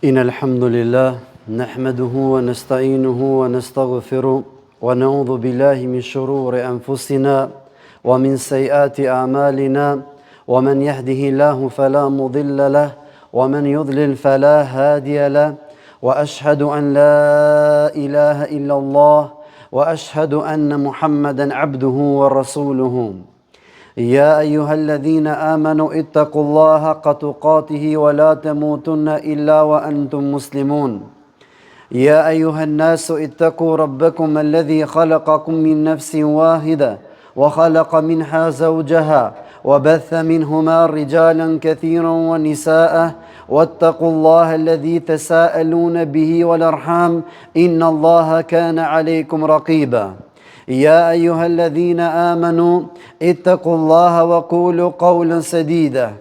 إن الحمد لله نحمده ونستعينه ونستغفره ونعوذ بالله من شرور أنفسنا ومن سيئات أعمالنا ومن يهده الله فلا مضل له ومن يضلل فلا هادي له وأشهد أن لا إله إلا الله وأشهد أن محمدا عبده ورسوله يا أيها الذين آمنوا اتقوا الله حق تقاته ولا تموتن إلا وأنتم مسلمون يا أيها الناس اتقوا ربكم الذي خلقكم من نفس واحدة وخلق منها زوجها وبث منهما رجالا كثيرا ونساء واتقوا الله الذي تساءلون به والأرحام إن الله كان عليكم رقيبا يا أيها الذين آمنوا اتقوا الله وقولوا قولا سديدا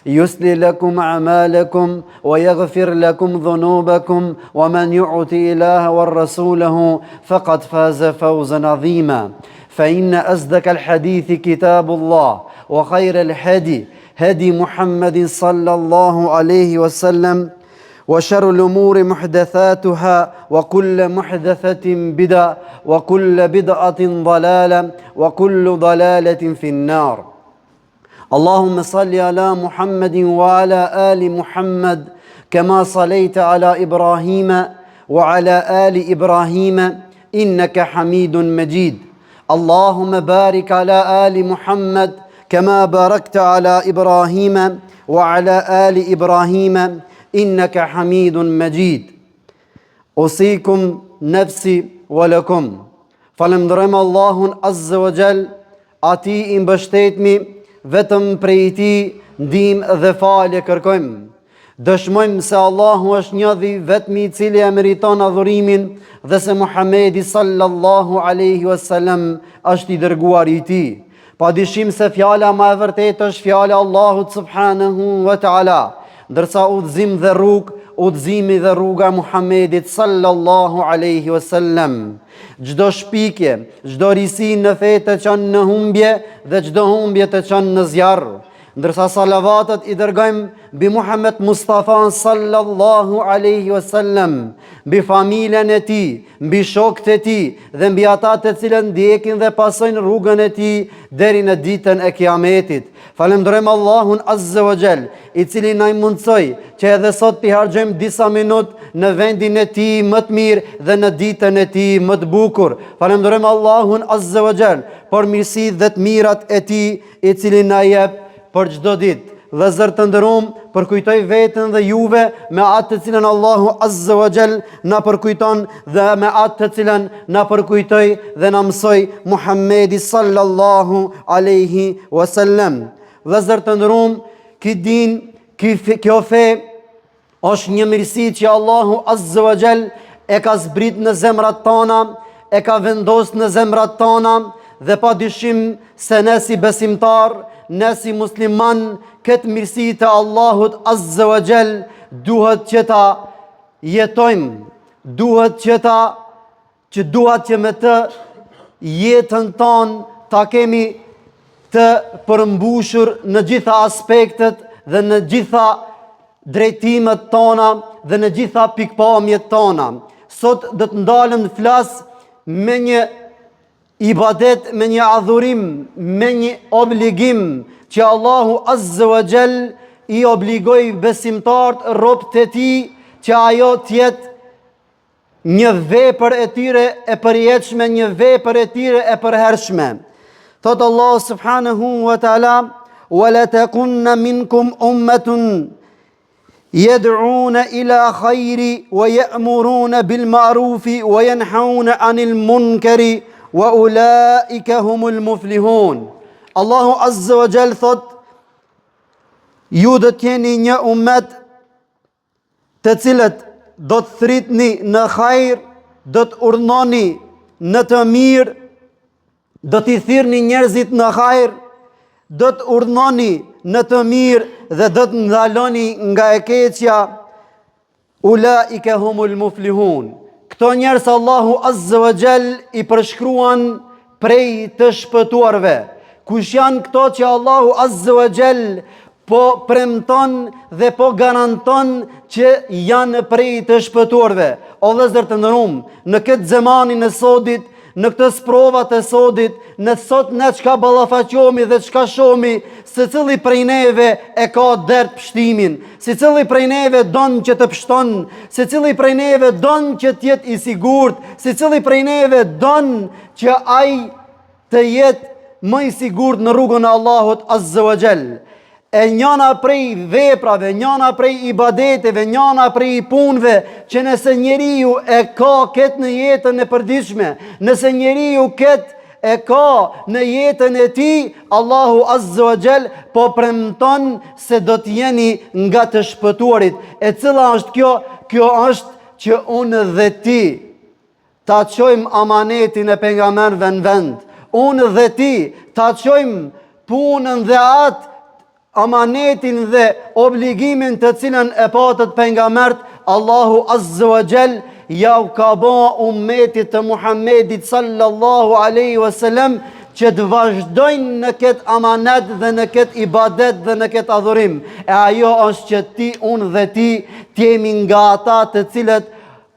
يصلح لكم أعمالكم ويغفر لكم ذنوبكم ومن يطع الله ورسوله فقد فاز فوزا عظيما فإن أصدق الحديث كتاب الله وخير الهدي هدي محمد صلى الله عليه وسلم وشر الأمور محدثاتها وكل محدثة بدعة وكل بدعة ضلالة وكل ضلالة في النار اللهم صل على محمد وعلى آل محمد كما صليت على إبراهيم وعلى آل إبراهيم إنك حميد مجيد اللهم بارك على آل محمد كما باركت على إبراهيم وعلى آل إبراهيم إنك حميد مجيد أوصيكم نفسي ولكم فلندرم الله عز وجل ati I mbështetmi vetëm prej ti ndihmë dhe falje kërkojmë. Dëshmojmë se Allahu është një dhe vetmi I cili e meriton adhurimin dhe se Muhamedi sallallahu alaihi wasallam është I dërguar I tij. Padyshim se fjala më e vërtetë është fjala Allahut subhanahu wa taala, ndërsa udhëzim dhe udhëzimi dhe rruga e Muhamedit sallallahu alaihi wasallam. Çdo shpikje, çdo risi në fe të çon në humbje dhe çdo humbje të çon në zjarr. Ndërsa salavatet I dërgojmë bi Muhammed Mustafa sallallahu alaihi wasallam, bi familjen e tij, mbi shokët e tij dhe mbi ata të cilët ndjekin dhe pasojnë rrugën e tij deri në ditën e Kiametit. Falenderojmë Allahun Azza wa Jall, I cili na mundsoi që edhe sot të harxojmë disa minutë në vendin e tij më të mirë dhe në ditën e tij më të bukur. Falenderojmë Allahun Azza wa Jall për mirësitë dhe të mirat e tij, I cili na jep për çdo ditë. Vëllezër të nderuam, përkujtoj veten dhe juve me atë të cilën Allahu Azza wa Jall na përkujton dhe me atë të cilën na përkujtoi dhe na mësoi Muhamedi sallallahu alaihi wasallam. Vëllezër të nderuam, kjo fe është një mirësi që Allahu Azza wa Jall e ka zbrit në zemrat tona, e ka vendosur në zemrat tona dhe pa dyshim se ne si besimtar, ne si musliman, këtë mirësi të Allahut Azza wa Jall duhet që ta jetojmë, duhet që me të jetën tonë ta kemi të përmbushur në gjitha aspektet dhe në gjitha drejtimet tona dhe në gjitha pikpamjet tona. Sot do të ndalem të flas me një ibadet, me një adhurim, me një obligim që Allahu Azza wa Jall I obligoi besimtarët, robët e tij, që ajo të jetë një vepër e tyre e përjetshme, një vepër e tyre e përhershme. Thot Allah subhanahu wa taala: "Wa la takunna minkum ummatun yad'una ila khayri wa ya'muruna bil ma'rufi wa yanhauna 'anil munkari wa ulaika humul muflihun." Allahu Azza wa Jall thot: ju do të jeni një ummet të cilët do të thritni në hajër, do të urdhnoni në të mirë, do t'i thirrni njerëzit në hajër, do të urdhnoni në të mirë dhe do të ndaloni nga e keqja. Ulaika humul muflihun. Këto njerëz Allahu Azza wa Jall I përshkruan prej të shpëtuarve. Kush janë këto që Allahu Azza wa Jall po premton dhe po garanton që janë prej të shpëtuarve. O vëllezër të nderuam, në këtë zemanin e sodit, në këtë sprovat e sodit, në sot ne çka ballafaqohemi dhe çka shohmi, secili prej neve e ka dert pështimin, secili prej neve don që të pështon, secili prej neve don që të jetë i sigurt, secili prej neve don që ai të jetë më i sigurt në rrugën e Allahut Azza wa Jall. E njëna prej veprave, njëna prej ibadeteve, njëna prej punëve, që nëse njeriu e ka këtë në jetën e përditshme, nëse njeriu këtë e ka në jetën e tij, Allahu Azza wa Jall po premton se do të jeni nga të shpëtuarit. E cila është kjo? Kjo është që unë dhe ti ta çojmë amanetin e pejgamberëve në vend. Unë dhe ti ta çojmë punën dhe atë amanetin dhe obligimin të cilën e patët pejgambert. Allahu Azza wa Jall ja u ka bë ummetit të Muhammedit sallallahu alaihi wasallam që të vazhdojnë në këtë amanet dhe në këtë ibadet dhe në këtë adhurim. E ajo është që ti, unë dhe ti t'jemi nga ata të cilët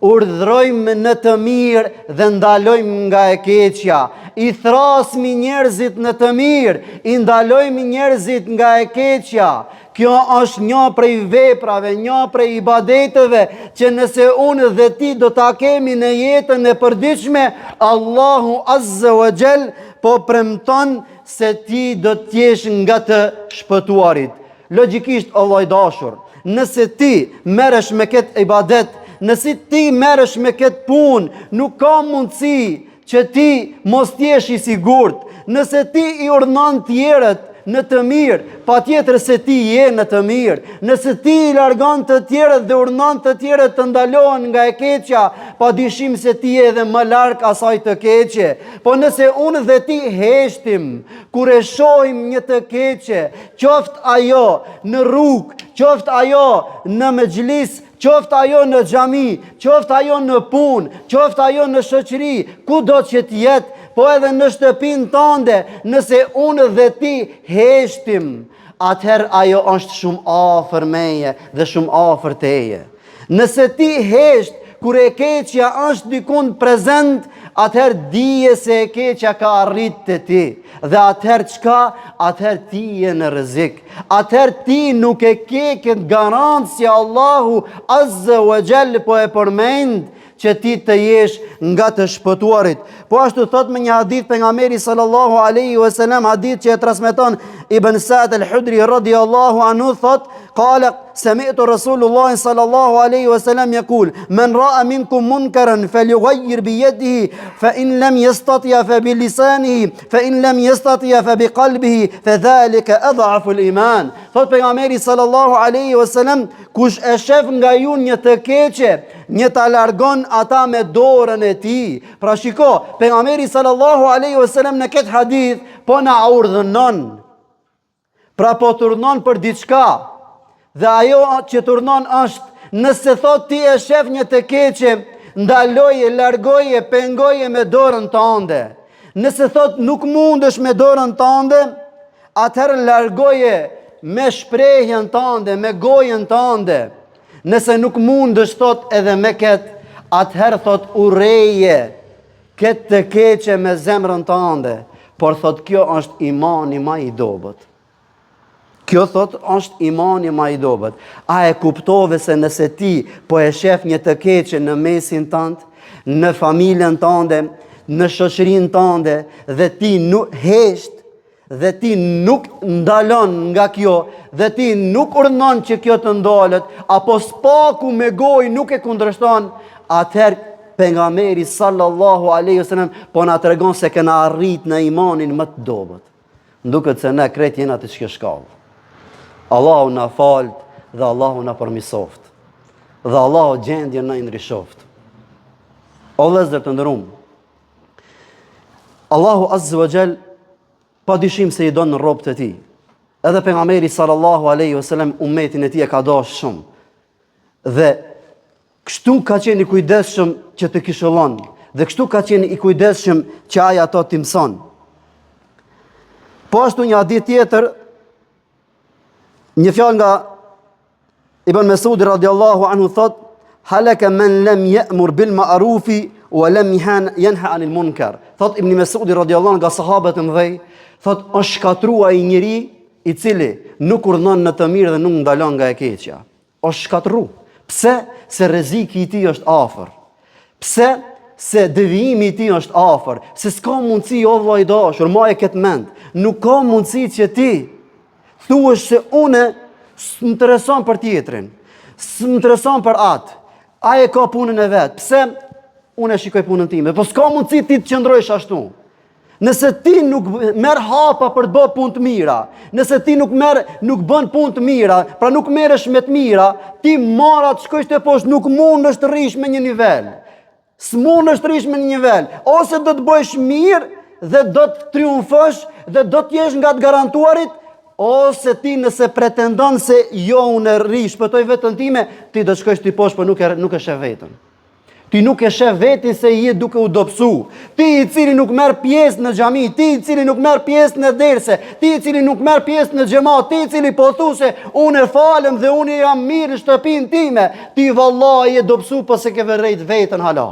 urdhrojmë në të mirë dhe ndalojmë nga e keqja. I thrasmi njerëzit në të mirë, i ndalojmë njerëzit nga e keqja. Kjo është një prej veprave, një prej ibadeteve që nëse unë dhe ti do ta kemi në jetën e përditshme, Allahu Azza wa Jall po premton se ti do t'jesh nga të shpëtuarit. Logjikisht, o vllai dashur, nëse ti merresh me këtë ibadet, nëse ti merresh me këtë punë, nuk ka mundësi që ti mos t'jesh i sigurt. Nëse ti i urdhnon tjerët në të mirë, patjetër se ti je në të mirë. Nëse ti i largon të tjerët dhe urdhnon të tjerët të ndalohen nga e keqja, padyshim se ti je edhe më larg asaj të keqe. Po nëse unë dhe ti heshtim kur e shohim një të keqe, qoftë ajo në rrugë, qoftë ajo në mexhlis, qoftë ajo në xhami, qoftë ajo në punë, qoftë ajo në shoqëri, kudo që të jetë, po edhe në shtëpinë tënde, nëse unë dhe ti heshtim, atëherë ajo është shumë afër meje dhe shumë afër teje. Nëse ti hesht kur e keqja është dikun prezent, atëherë dije se e keqja ka arrit të ti. Dhe atëherë qka? Atëherë ti je në rrezik. Atëherë ti nuk e ke këtë garancë që Allahu Azza wa Jall po e përmend që ti të jesh nga të shpëtuarit. Po ashtu thot me një hadith pejgamberi sallallahu alaihi wasallam, hadith që e transmeton Ibn Sa'd al-Hudri radiyallahu anhu, thot: "Qala sami'tu Rasulullah sallallahu alaihi wasallam yaqul: Man ra'a minkum munkaran falyughayyir bi yadihi, fa in lam yastati' fa bi lisanihi, fa in lam yastati' fa bi qalbihi, fa dhalika adhafu al-iman." Thot pejgamberi sallallahu alaihi wasallam, kush e shef nga ju një të keqe, një ta largon ata me dorën e tij. Pra shiko, pejgamberi sallallahu alaihi wasallam në këtë hadith po na urdhënon. Pra po turnon për diçka. Dhe ajo që turnon është, nëse thot ti e shef një të keqe, ndaloje, largoje, pengoje me dorën tënde. Nëse thot nuk mundesh me dorën tënde, atëherë largoje me shprehjen tënde, me gojën tënde. Nëse nuk mundesh thot edhe me këtë, atëherë thot urreje këtë të keqe me zemrën tënde. Por thot kjo është imani ma i dobët. Kjo thot është imani ma i dobët. A e kuptove se nëse ti po e shef një të keqe në mesin tënd, në familjen tënde, në shoqërinë tënde, dhe ti nuk hesht, dhe ti nuk ndalon nga kjo, dhe ti nuk urdhnon që kjo të ndalet, apo spaku me gojë nuk e kundërshton, atëherë pejgamberi sallallahu alaihi wasallam po na tregon se kena arrit në imanin më të dobët. Nduket se ne krejt jena të çka shkallë. Allahu na falt dhe Allahu na përmisoft. Dhe Allahu gjendje na ndrishoft. O vëllezër të nderuam, Allahu Azza wa Jall padyshim se i don në robët e tij. Edhe pejgamberi sallallahu alaihi wasallam ummetin e tij e ka dashur shumë. Dhe kështu ka qenë i kujdesshëm që të kishëllon, dhe kështu ka qenë i kujdesshëm që ai ato t'i mëson. Po ashtu një hadith tjetër Një fjalë nga Ibn Mesudi radiallahu anhu thot: halaka man lam ya'mur bil ma'rufi wa lam yanha 'anil munkar. Thot Ibn Mesudi radiallahu anhu nga sahabët e mëdhej, thot është shkatrua i njëri i cili nuk urdhon në të mirë dhe nuk ndalon nga e keqja. Është shkatru. Pse? Se rreziki i tij është afër. Pse? Se devijimi i tij është afër. Se s'ka mundësi o vllai dashur, ma e këtë mend. Nuk ka mundësi që ti thuash se une s'më intereson për tjetrin, s'më intereson për atë. Ai e ka punën e vet. Pse? Unë e shikoj punën time. Po s'ka mundësi ti të qëndrosh ashtu. Nëse ti nuk merr hapa për të bërë punë të mira, nëse ti nuk bën punë të mira, pra nuk merresh me të mira, ti marrat shkosh te poshtë, nuk mundesh të rrish me një nivel. S'mundesh të rrish me një nivel. Ose do të bësh mirë dhe do të triumfosh dhe do të jesh nga të garantuarit, ose ti nëse pretendon se jo unë rri, shpëtoj vetën time, ti do të shkosh ti poshtë, por nuk e sheh vetën. Ti nuk e sheh vetin se je duke u dobësu. Ti i cili nuk merr pjesë në xhami, ti i cili nuk merr pjesë në derse, ti i cili nuk merr pjesë në xhamat, ti i cili po thosë unë falem dhe unë jam mirë në shtëpinë time, ti vallahi je dobësu po se ke vërrejt vetën hala.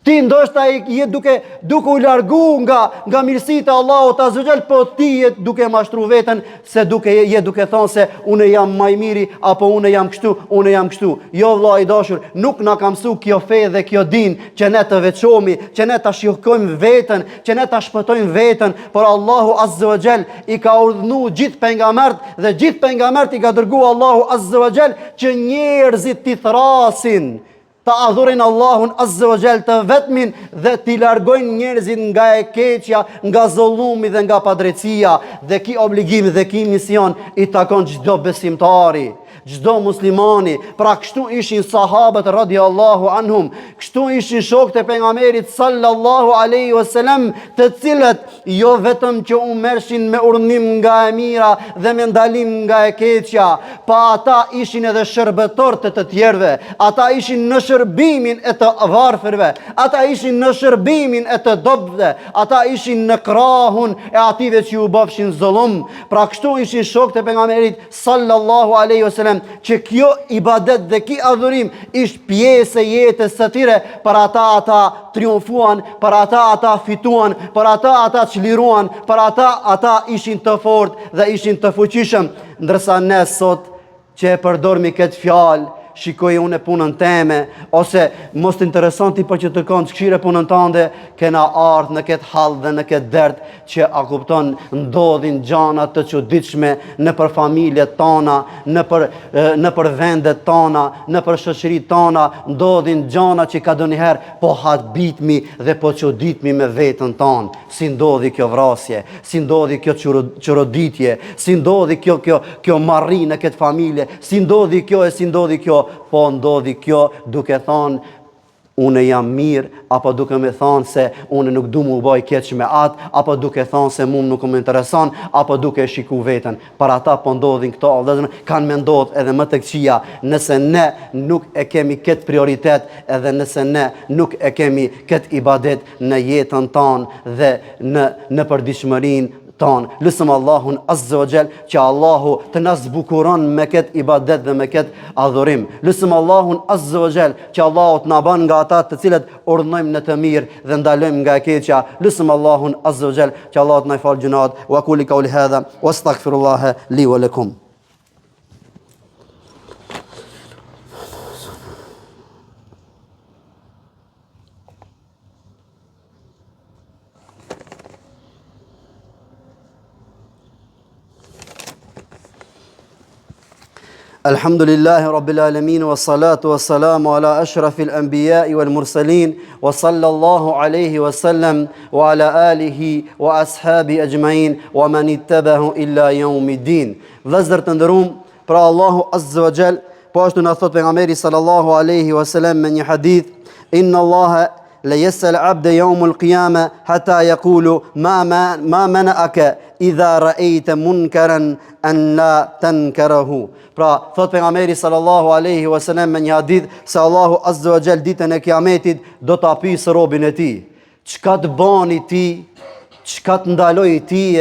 Ti ndoshta je duke u largu nga mirësitë e Allahut azza wa jall, po ti je duke mashtru veten se je duke thonë se unë jam më i miri apo unë jam kështu. Jo vllai i dashur, nuk na ka mësuar kjo fe dhe kjo din që ne të veçohemi, që ne ta shikojmë veten, që ne ta shpëtojmë veten, por Allahu azza wa jall i ka urdhëruar gjithë pejgambert dhe gjithë pejgambert i ka dërguar Allahu azza wa jall që njerëzit t'i thrasin, ta adhurin Allahun azza wa jall të vetmin dhe t'i largojnë njerëzit nga e keqja, nga zullumi dhe nga padrejtia, dhe ki obligim dhe ki mision i takon çdo besimtari, çdo muslimani. Pra kështu ishin sahabët radiallahu anhum, kështu ishin shokët e pejgamberit sallallahu alaihi wasallam, të cilët jo vetëm që u mershin me urdhnim nga e mira dhe me ndalim nga e keqja, pa ata ishin edhe shërbëtor të tjerëve, ata ishin në shërbimin e të varfërve, ata ishin në shërbimin e të dobëve, ata ishin në krahun e ative që u bofshin zullum. Pra kështu ishin shokët e pejgamberit sallallahu alaihi wasallam, që kjo ibadet dhe ki adhurim ishtë pjesë e jetës së tyre. Për ata triumfuan, për ata fituan, për ata çliruan, për ata ishin të fortë dhe ishin të fuqishëm. Ndërsa ne sot që e përdormi këtë fjalë, shikoj unë punën teme, ose mos të interesanti për që të kanë këshire punën tënde, kena ardhë në këtë hall dhe në këtë dert që a kupton ndodhin gjana të çuditshme në për familjet tona, në për vendet tona, në për shoqëritë tona, ndodhin gjana që ka doniherë po habitmi dhe po çuditmi me veten tonë. Si ndodhi kjo vrasje, si ndodhi kjo çuroditje, si ndodhi kjo marrë në këtë familje, si ndodhi kjo, po ndodhi kjo duke thonë unë jam mirë, apo duke me thonë se unë nuk du mu baj keq me atë, apo duke thonë se mu nuk më intereson, apo duke shiku veten. Para ata po ndodhin këto, dhe kanë me ndodh edhe më të këqia, nëse ne nuk e kemi këtë prioritet, edhe nëse ne nuk e kemi këtë ibadet në jetën tonë dhe në përditshmërinë tonë. Lutëm Allahun azza wa jall që Allahu të na zbukuron me këtë ibadet dhe me këtë adhurim. Lutëm Allahun azza wa jall që Allahu të na bën nga ata të cilët urdhnojmë në të mirë dhe ndalojmë nga e keqja. Lutëm Allahun azza wa jall që Allahu të na falë gjunat. Wa quli qawli hadha wastaghfirullaha li wa lakum. Alhamdulillahi Rabbil Alamin, wa salatu wa salamu ala ashrafil anbiya'i wal mursalin, wa sallallahu alaihi wa sallam, wa ala alihi wa ashabi ajma'in, wa man ittabahu illa yawmiddin. Vëllezër të nderuam, pra Allahu azza wa jall, po ashtu na thot pejgamberi sallallahu alaihi wa sallam në një hadith, inna Allaha la yas'al 'abda yawm al-qiyamah hatta yaqulu ma mana'aka idha ra'ayta munkaran an la tankarahu. Pra thot pejgamberi sallallahu alaihi wasallam në një hadith se Allahu azza wa jall ditën e kiametit do ta pyesë robën e tij, çka të bani ti, çka të ndaloi ti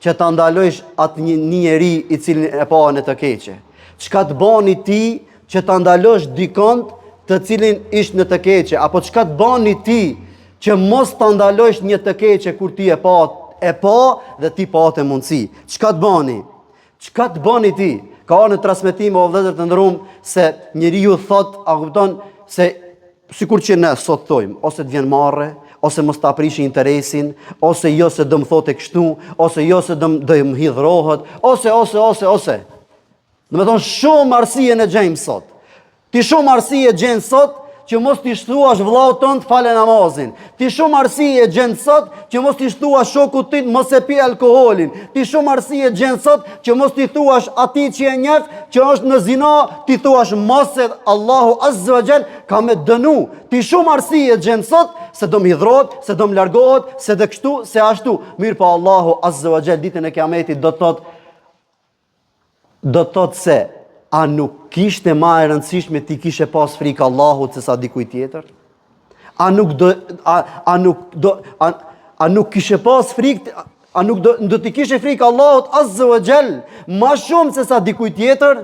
që ta ndalojsh atë një njeri i cilin e pa në të keqe? Çka të bani ti që ta ndalosh dikont të cilin ish në të keqe? Apo çka të bani ti që mos ta ndalosh një të keqe kur ti e pa dhe ti pa të mundësi? Çka të bani? Çka të bani ti? Ka në transmetim o vëllezër të nderuar se njeriu thot, a kupton, se sikur që ne sot thojmë, ose të vjen marrë, ose mos ta aprishi interesin, ose jo se do më thotë kështu, ose jo se do më hidhrohet, ose. Do të thonë shumë arsye në gjejmë sot. Ti shumë arsye gjen sot që mos t'i shtuash vllaut tënd fale namazin. Ti shumë arsye gjen sot që mos t'i shtuash shokut tënd mos e pi alkoolin. Ti shumë arsye gjen sot që mos t'i thuash atij që e njeh që është në zina, ti thuash mos se Allahu Azza wa Jall ka me dënu. Ti shumë arsye gjen sot se do më hidhrohet, se do më largohet, se dhe kështu, se ashtu. Mirë pa Allahu Azza wa Jall ditën e Kiametit do të thotë se a nuk kishte ma e rëndësishme ti kishe pas frikë Allahut se sa dikuj tjetër? A nuk kishe pas frikë, a nuk do t'i kishe frikë Allahut Azza wa Jall ma shumë se sa dikuj tjetër?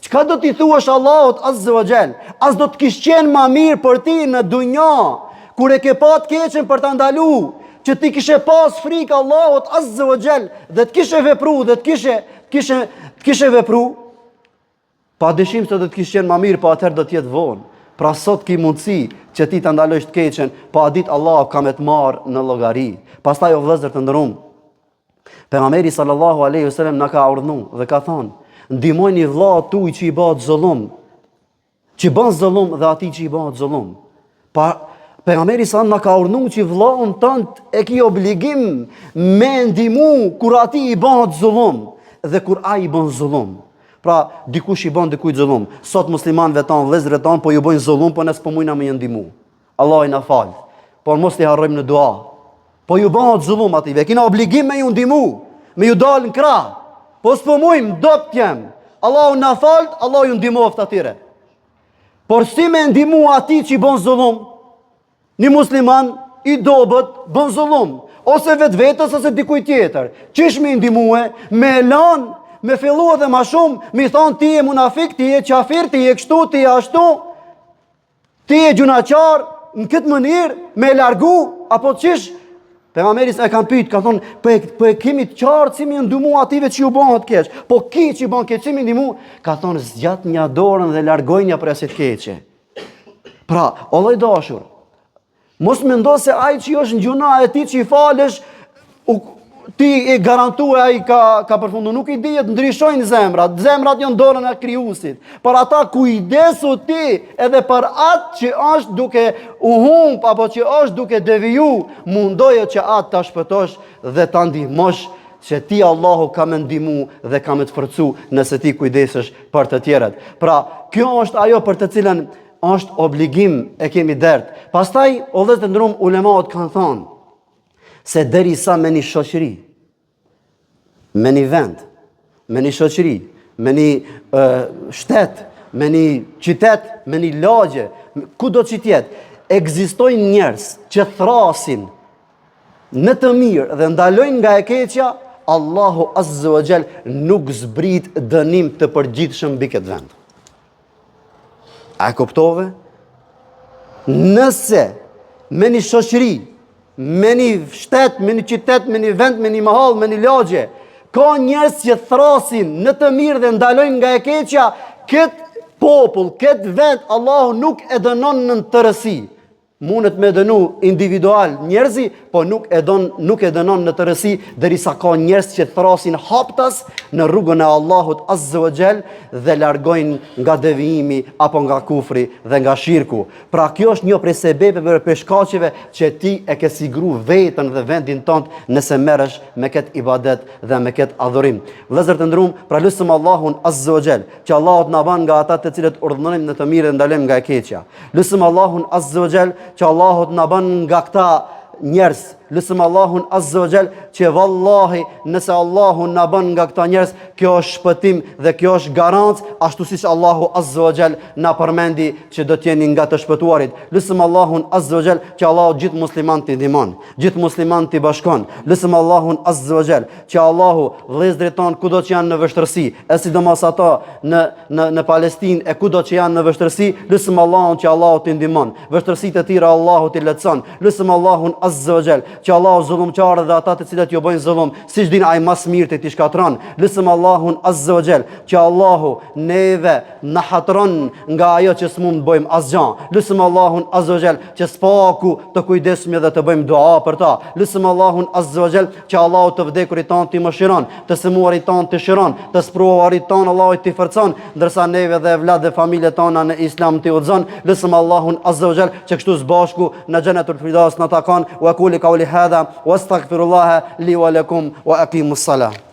Çka do t'i thuash Allahut Azza wa Jall? As do t'kish qenë ma mirë për ti në dunja, kur e ke pa të keqen për ta ndalu, që ti kishe pas frikë Allahut Azza wa Jall dhe t'kishe vepru dhe t'kishe vepru, pa dëshim se do të kishte qenë më mirë, pa atëherë do të jetë vonë. Pra sot ki mundësi që ti ta ndalosh të keqen, pa ditë Allah ka me të marrë në llogari. Pastaj o vëllezër të nderuam, pejgamberi sallallahu alaihi wasallam na ka urdhëruar dhe ka thonë: ndihmojini vllaut tuaj që i bëhet zullum, që bën zullum dhe atij që i bëhet zullum. Pa pejgamberi sallallahu na ka urdhëruar që vllaun tënd e ki obligim me ndihmu kur atij i bëhet zullum dhe kur ai i bën zullum. Pra, dikush i bën dikujt zullum. Sot muslimanëve tanë, vëllezërve tanë, po ju bëjnë zullum, po ne s'po mujna me ndihmu. Allah i na fal. Por mos t'i harrojmë në dua. Po ju bëhet zullum ative, kena obligim me ju ndihmu, me ju dal në krah. Po s'po mujmë, dopt jem. Allah na fal, Allah ju ndihmoft atyre. Por si me ndihmu atij që i bën zullum? Një musliman i dobët bën zullum, ose vetvetes ose dikujt tjetër. Çish me ndihmue? Me elan, me fillu edhe ma shumë, mi thonë ti e munafik, ti e qafir, ti e kështu, ti e ashtu, ti e gjunaqar, në këtë mënyrë, me largu, apo qish? Pejgamberi e kanë pyet, ka thonë, po e kemi të qartë si mi ndihmu ative që ju bëhen të keq, po ki që i bën keq, si mi ndihmu? Ka thonë, zgjat një dorën dhe largojnë një prej të keqe. Pra, o lloj dashur, mos mendo se ai që është në gjuna e ti që i falesh, ti e garantue ai ka përfundu, nuk i dihet, ndryshojnë zemrat janë dorën e krijuesit. Por ata kujdesu ti edhe për atë që është duke u humb apo që është duke deviju, mundoje që atë ta shpëtosh dhe ta ndihmosh, që ti Allahu ka me ndihmu dhe ka me të forcu nëse ti kujdesesh për të tjerët. Pra, kjo është ajo për të cilën është obligim e kemi dert. Pastaj, o vëllezër të nderuar, ulemaut kanë thonë se derisa me një shoqëri, me një vend, me një shoqëri, me një shtet, me një qytet, me një lagje, kudo që tjetë, ekzistojnë njerëz që thrasin në të mirë dhe ndalojnë nga e keqja, Allahu Azza wa Jall nuk zbrit dënim të përgjithshëm mbi këtë vend. A e kuptove? Nëse me një shoqëri, me një shtet, me një qytet, me një vend, me një mahall, me një lagje, ka njerëz që thrasin në të mirë dhe ndalojnë nga e keqja, këtë popull, këtë vend, Allahu nuk e dënon në tërësi. Mundet me dënu individual njerëzi, po nuk e dënon në tërësi, derisa ka njerëz që thrasin haptas në rrugën e Allahut Azza wa Jall dhe largojnë nga devijimi apo nga kufri dhe nga shirku. Pra kjo është një prej sebepeve për shkaqeve që ti e ke siguru veten dhe vendin tënd nëse merresh me këtë ibadet dhe me këtë adhurim. Vëllezër të nderuam, pra lutem Allahun Azza wa Jall që Allahu na ban nga ata të cilët urdhërojmë në të mirë dhe ndalojmë nga e keqja. Lutem Allahun Azza wa Jall që Allahut na bën nga këta njerëz Lusim Allahun Azza wa Jall që vallahi nëse Allahu na bën nga këta njerëz, kjo është shpëtim dhe kjo është garancë, ashtu siç Allahu Azza wa Jall na përmendi që do të jeni nga të shpëtuarit. Lusim Allahun Azza wa Jall që Allahu gjithë muslimanët të ndihmon, gjithë muslimanët të bashkon. Lusim Allahun Azza wa Jall që Allahu vëllezërit ton kudo që janë në vështirësi, e sidomos ata në Palestinë e kudo që janë në vështirësi, lusim Allahun që Allahu t'i ndihmon. Vështirësitë e tjera Allahu t'i lehtëson. Lusim Allahun Azza wa Jall që Allahu zullumçarët dhe ata të cilët ju bëjnë zullum, siç din ai më së miri ti shkatron. Lusim Allahun Azza wa Jall që Allahu neve na hatron nga ajo që s'mund të bëjmë asgjë. Lusim Allahun Azza wa Jall që spaku të kujdesemi dhe të bëjmë dua për ta. Lusim Allahun Azza wa Jall që Allahu të vdekurit ton t'i mëshiron, të sëmuarit ton t'i shëron, të sprovuarit ton Allahu t'i forcon, ndërsa neve dhe vëllezërit dhe familjet tona në Islam t'i udhëzon. Lusim Allahun Azza wa Jall që kështu së bashku në Jannatul Firdaus na takon. Wa quli qawli hadha wastaghfirullaha li wa lakum wa aqimus salah.